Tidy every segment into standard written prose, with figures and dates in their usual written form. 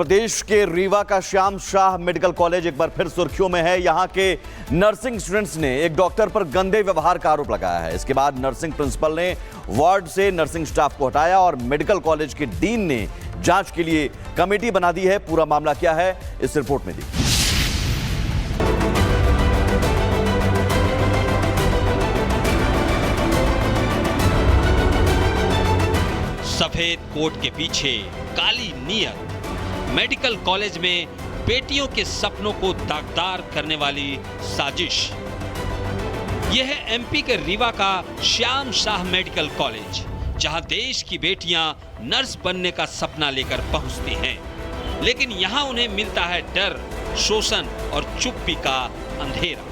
प्रदेश के रीवा का Shyam Shah medical college एक बार फिर सुर्खियों में है। यहां के नर्सिंग स्टूडेंट्स ने एक डॉक्टर पर गंदे व्यवहार का आरोप लगाया है। इसके बाद नर्सिंग प्रिंसिपल ने वार्ड से नर्सिंग स्टाफ को हटाया और मेडिकल कॉलेज के डीन ने जांच के लिए कमेटी बना दी है। पूरा मामला क्या है, इस रिपोर्ट में देखिए। सफेद कोट के पीछे काली नीयत। मेडिकल कॉलेज में बेटियों के सपनों को दागदार करने वाली साजिश। यह है एमपी के रीवा का श्याम शाह मेडिकल कॉलेज, जहां देश की बेटियां नर्स बनने का सपना लेकर पहुंचती हैं, लेकिन यहां उन्हें मिलता है डर, शोषण और चुप्पी का अंधेरा।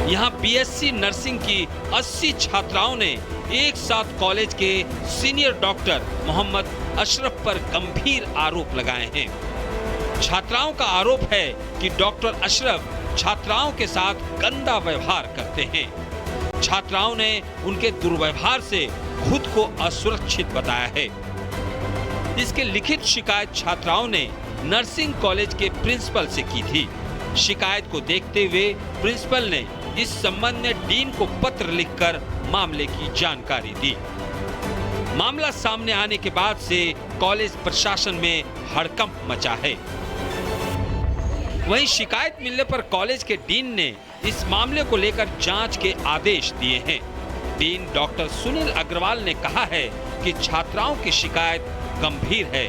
यहां बीएससी नर्सिंग की 80 छात्राओं ने एक साथ कॉलेज के सीनियर डॉक्टर मोहम्मद अशरफ पर गंभीर आरोप लगाए हैं। छात्राओं का आरोप है कि डॉक्टर अशरफ छात्राओं के साथ गंदा व्यवहार करते हैं। छात्राओं ने उनके दुर्व्यवहार से खुद को असुरक्षित बताया है। इसकी लिखित शिकायत छात्राओं ने नर्सिंग कॉलेज के प्रिंसिपल से की थी। शिकायत को देखते हुए प्रिंसिपल ने इस संबंध में डीन को पत्र लिखकर मामले की जानकारी दी। मामला सामने आने के बाद से कॉलेज प्रशासन में हड़कंप मचा है। वहीं शिकायत मिलने पर कॉलेज के डीन ने इस मामले को लेकर जांच के आदेश दिए हैं। डीन डॉक्टर सुनील अग्रवाल ने कहा है कि छात्राओं की शिकायत गंभीर है।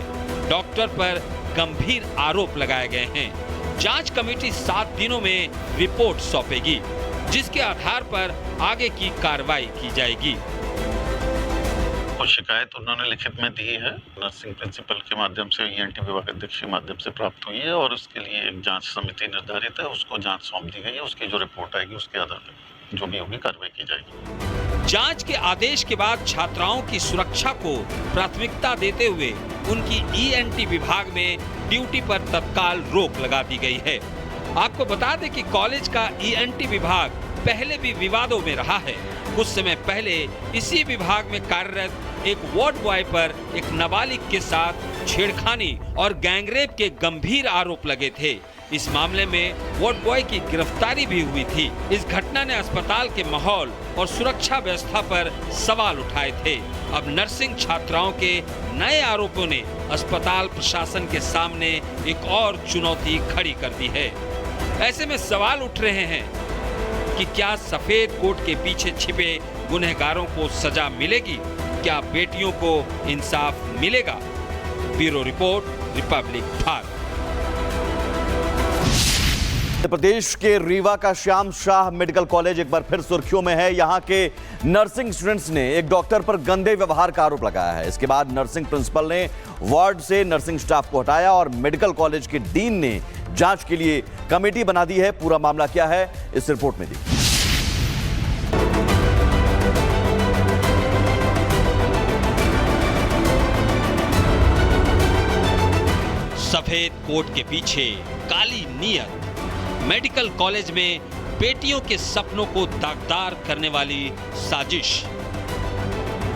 डॉक्टर पर गंभीर आरोप लगाए गए हैं। जांच कमेटी 7 दिनों में रिपोर्ट सौंपेगी, जिसके आधार पर आगे की कार्रवाई की जाएगी। और शिकायत उन्होंने लिखित में दी है, नर्सिंग प्रिंसिपल के माध्यम से, ईएनटी विभाग अध्यक्ष के माध्यम से प्राप्त हुई है और उसके लिए एक जांच समिति निर्धारित है। उसको जांच सौंप दी गई है। उसकी जो रिपोर्ट आएगी उसके आधार पर जो भी होगी कार्रवाई की जाएगी। जांच के आदेश के बाद छात्राओं की सुरक्षा को प्राथमिकता देते हुए उनकी ईएनटी विभाग में ड्यूटी पर तत्काल रोक लगा दी गई है। आपको बता दें कि कॉलेज का ईएनटी विभाग पहले भी विवादों में रहा है। कुछ समय पहले इसी विभाग में कार्यरत एक वार्ड बॉय पर एक नाबालिग के साथ छेड़खानी और गैंगरेप के गंभीर आरोप लगे थे। इस मामले में वार्ड बॉय की गिरफ्तारी भी हुई थी। इस घटना ने अस्पताल के माहौल और सुरक्षा व्यवस्था पर सवाल उठाए थे। अब नर्सिंग छात्राओं के नए आरोपों ने अस्पताल प्रशासन के सामने एक और चुनौती खड़ी कर दी है। ऐसे में सवाल उठ रहे हैं कि क्या सफेद कोट के पीछे छिपे गुनहगारों को सजा मिलेगी? क्या बेटियों को इंसाफ मिलेगा? Bureau report, Republic Bharat. Pradesh के रीवा का श्याम शाह मेडिकल कॉलेज एक बार फिर सुर्खियों में है। यहां के नर्सिंग स्टूडेंट्स ने एक डॉक्टर पर गंदे व्यवहार का आरोप लगाया है। इसके बाद नर्सिंग प्रिंसिपल ने वार्ड से नर्सिंग स्टाफ को हटाया और मेडिकल कॉलेज के डीन ने जांच के लिए कमेटी बना दी है। पूरा मामला क्या है, इस रिपोर्ट में देखिए। सफेद कोट के पीछे काली नीयत। मेडिकल कॉलेज में बेटियों के सपनों को दागदार करने वाली साजिश।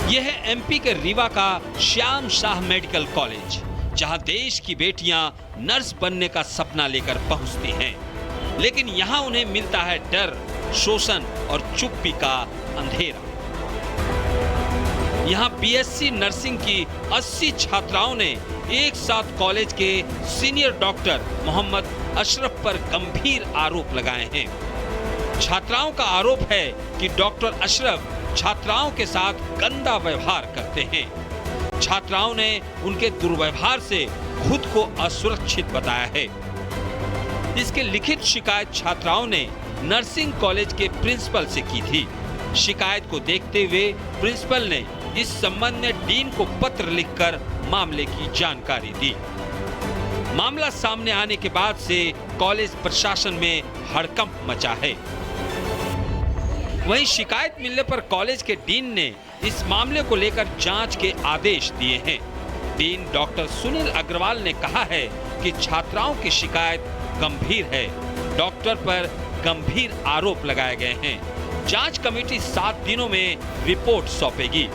यह है एमपी के रीवा का श्याम शाह मेडिकल कॉलेज, जहां देश की बेटियां नर्स बनने का सपना लेकर पहुंचती हैं, लेकिन यहां उन्हें मिलता है डर, शोषण और चुप्पी का अंधेरा। यहां बीएससी नर्सिंग की 80 छात्राओं ने एक साथ कॉलेज के सीनियर डॉक्टर मोहम्मद अशरफ पर गंभीर आरोप लगाए हैं। छात्राओं का आरोप है कि डॉक्टर अशरफ छात्राओं के साथ गंदा व्यवहार करते हैं। छात्राओं ने उनके दुर्व्यवहार से खुद को असुरक्षित बताया है। इसकी लिखित शिकायत छात्राओं ने नर्सिंग कॉलेज के प्रिंसिपल से की थी। शिकायत को देखते हुए प्रिंसिपल ने इस संबंध में डीन को पत्र लिखकर मामले की जानकारी दी। मामला सामने आने के बाद से कॉलेज प्रशासन में हड़कंप मचा है। वहीं शिकायत मिलने पर कॉलेज के डीन ने इस मामले को लेकर जांच के आदेश दिए हैं। डीन डॉक्टर सुनील अग्रवाल ने कहा है कि छात्राओं की शिकायत गंभीर है। डॉक्टर पर गंभीर आरोप लगाए गए हैं। जांच कमेटी 7 दिनों में रिपोर्ट सौंपेगी,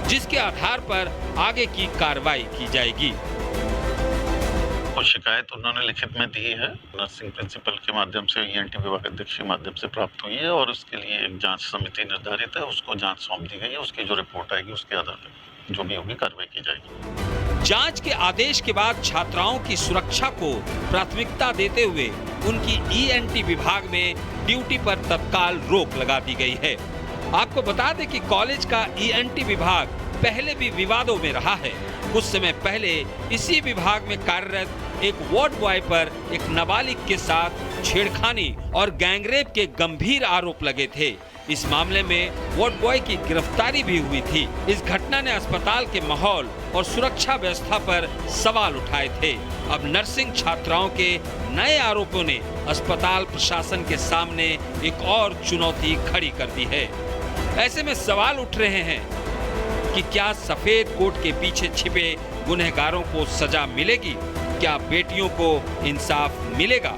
जिसके आधार पर आगे की कार्रवाई की जाएगी। शिकायत उन्होंने लिखित में दी है, नर्सिंग प्रिंसिपल के माध्यम से ईएनटी विभाग अध्यक्ष के माध्यम से प्राप्त हुई है और उसके लिए एक जांच समिति निर्धारित है, उसको जांच सौंप दी गई है। उसकी जो रिपोर्ट आएगी उसके आधार पर जो भी होगी कार्रवाई की जाएगी। जांच के आदेश के बाद छात्राओं की सुरक्षा को प्राथमिकता देते हुए उनकी ईएनटी विभाग में ड्यूटी पर तत्काल रोक लगा दी गई है। आपको बता दें कि कॉलेज का ईएनटी विभाग पहले भी विवादों में रहा है। कुछ समय पहले इसी विभाग में कार्यरत एक वार्ड बॉय पर एक नाबालिग के साथ छेड़खानी और गैंगरेप के गंभीर आरोप लगे थे। इस मामले में वार्ड बॉय की गिरफ्तारी भी हुई थी। इस घटना ने अस्पताल के माहौल और सुरक्षा व्यवस्था पर सवाल उठाए थे। अब नर्सिंग छात्राओं के नए आरोपों ने अस्पताल प्रशासन के सामने एक और चुनौती खड़ी कर दी है। ऐसे में सवाल उठ रहे हैं कि क्या सफेद कोट के पीछे छिपे गुनहगारों को सजा मिलेगी? क्या बेटियों को इंसाफ मिलेगा?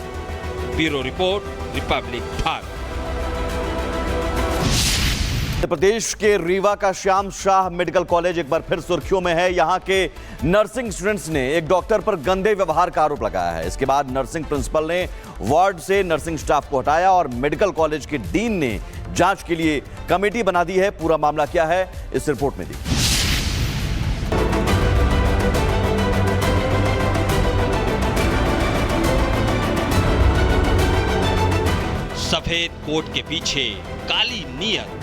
Bureau report, Republic Bharat. Madhya Pradesh के रीवा का श्याम शाह मेडिकल कॉलेज एक बार फिर सुर्खियों में है। यहां के नर्सिंग स्टूडेंट्स ने एक डॉक्टर पर गंदे व्यवहार का आरोप लगाया है। इसके बाद नर्सिंग प्रिंसिपल ने वार्ड से नर्सिंग स्टाफ को हटाया और मेडिकल कॉलेज के डीन ने जांच के लिए कमेटी बना दी है। पूरा मामला क्या है, इस रिपोर्ट में देखिए। सफेद कोट के पीछे काली नीयत।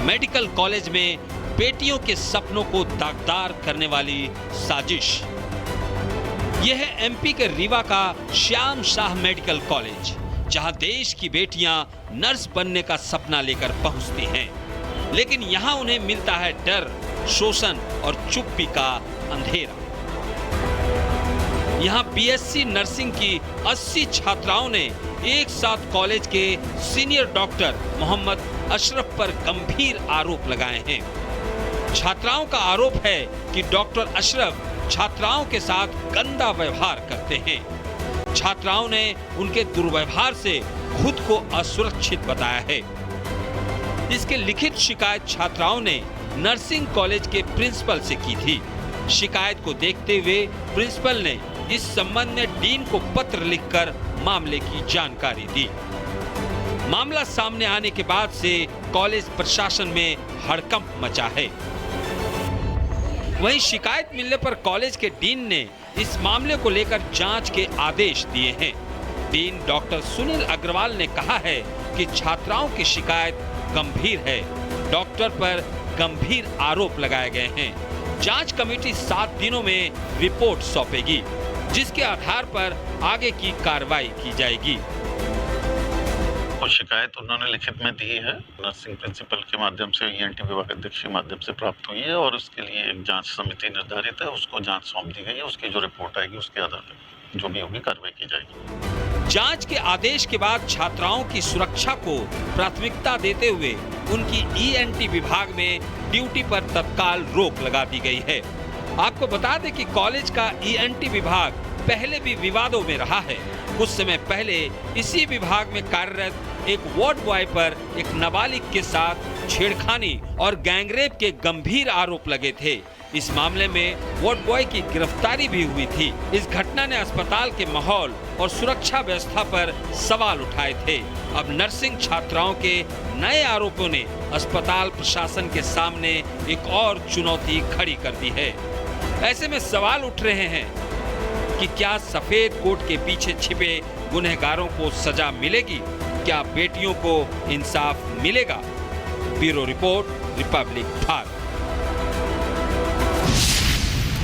मेडिकल कॉलेज में बेटियों के सपनों को दागदार करने वाली साजिश। यह है एमपी के रीवा का श्याम शाह मेडिकल कॉलेज, जहां देश की बेटियां नर्स बनने का सपना लेकर पहुंचती हैं, लेकिन यहां उन्हें मिलता है डर, शोषण और चुप्पी का अंधेरा। यहां बीएससी नर्सिंग की 80 छात्राओं ने एक साथ कॉलेज के सीनियर डॉक्टर मोहम्मद अशरफ पर गंभीर आरोप लगाए हैं। छात्राओं का आरोप है कि डॉक्टर अशरफ छात्राओं के साथ गंदा व्यवहार करते हैं। छात्राओं ने उनके दुर्व्यवहार से खुद को असुरक्षित बताया है। इसके लिखित शिकायत छात्राओं ने नर्सिंग कॉलेज के प्रिंसिपल से की थी। शिकायत को देखते हुए प्रिंसिपल ने इस संबंध में डीन को पत्र लिखकर मामले की जानकारी दी। मामला सामने आने के बाद से कॉलेज प्रशासन में हड़कंप मचा है। वहीं शिकायत मिलने पर कॉलेज के डीन ने इस मामले को लेकर जांच के आदेश दिए हैं। डीन डॉक्टर सुनील अग्रवाल ने कहा है कि छात्राओं की शिकायत गंभीर है। डॉक्टर पर गंभीर आरोप लगाए गए हैं। जांच कमेटी 7 दिनों में रिपोर्ट सौंपेगी, जिसके आधार पर आगे की कार्रवाई की जाएगी। और शिकायत उन्होंने लिखित में दी है, नर्सिंग प्रिंसिपल के माध्यम से ईएनटी विभाग अध्यक्ष के माध्यम से प्राप्त हुई है और उसके लिए एक जांच समिति निर्धारित है, उसको जांच सौंप दी गई है। उसकी जो रिपोर्ट आएगी उसके आधार पर जो भी होगी कार्रवाई की जाएगी। जांच के आदेश के बाद छात्राओं की सुरक्षा को प्राथमिकता देते हुए उनकी ईएनटी विभाग में ड्यूटी पर तत्काल रोक लगा दी गई है। आपको बता दें कि कॉलेज का ईएनटी विभाग पहले भी विवादों में रहा है। कुछ समय पहले इसी विभाग में कार्यरत एक वार्ड बॉय पर एक नाबालिग के साथ छेड़खानी और गैंगरेप के गंभीर आरोप लगे थे। इस मामले में वार्ड बॉय की गिरफ्तारी भी हुई थी। इस घटना ने अस्पताल के माहौल और सुरक्षा व्यवस्था पर सवाल उठाए थे। अब नर्सिंग छात्राओं के नए आरोपों ने अस्पताल प्रशासन के सामने एक और चुनौती खड़ी कर दी है। ऐसे में सवाल उठ रहे हैं कि क्या सफेद कोट के पीछे छिपे गुनहगारों को सजा मिलेगी? क्या बेटियों को इंसाफ मिलेगा? Bureau report, Republic Bharat.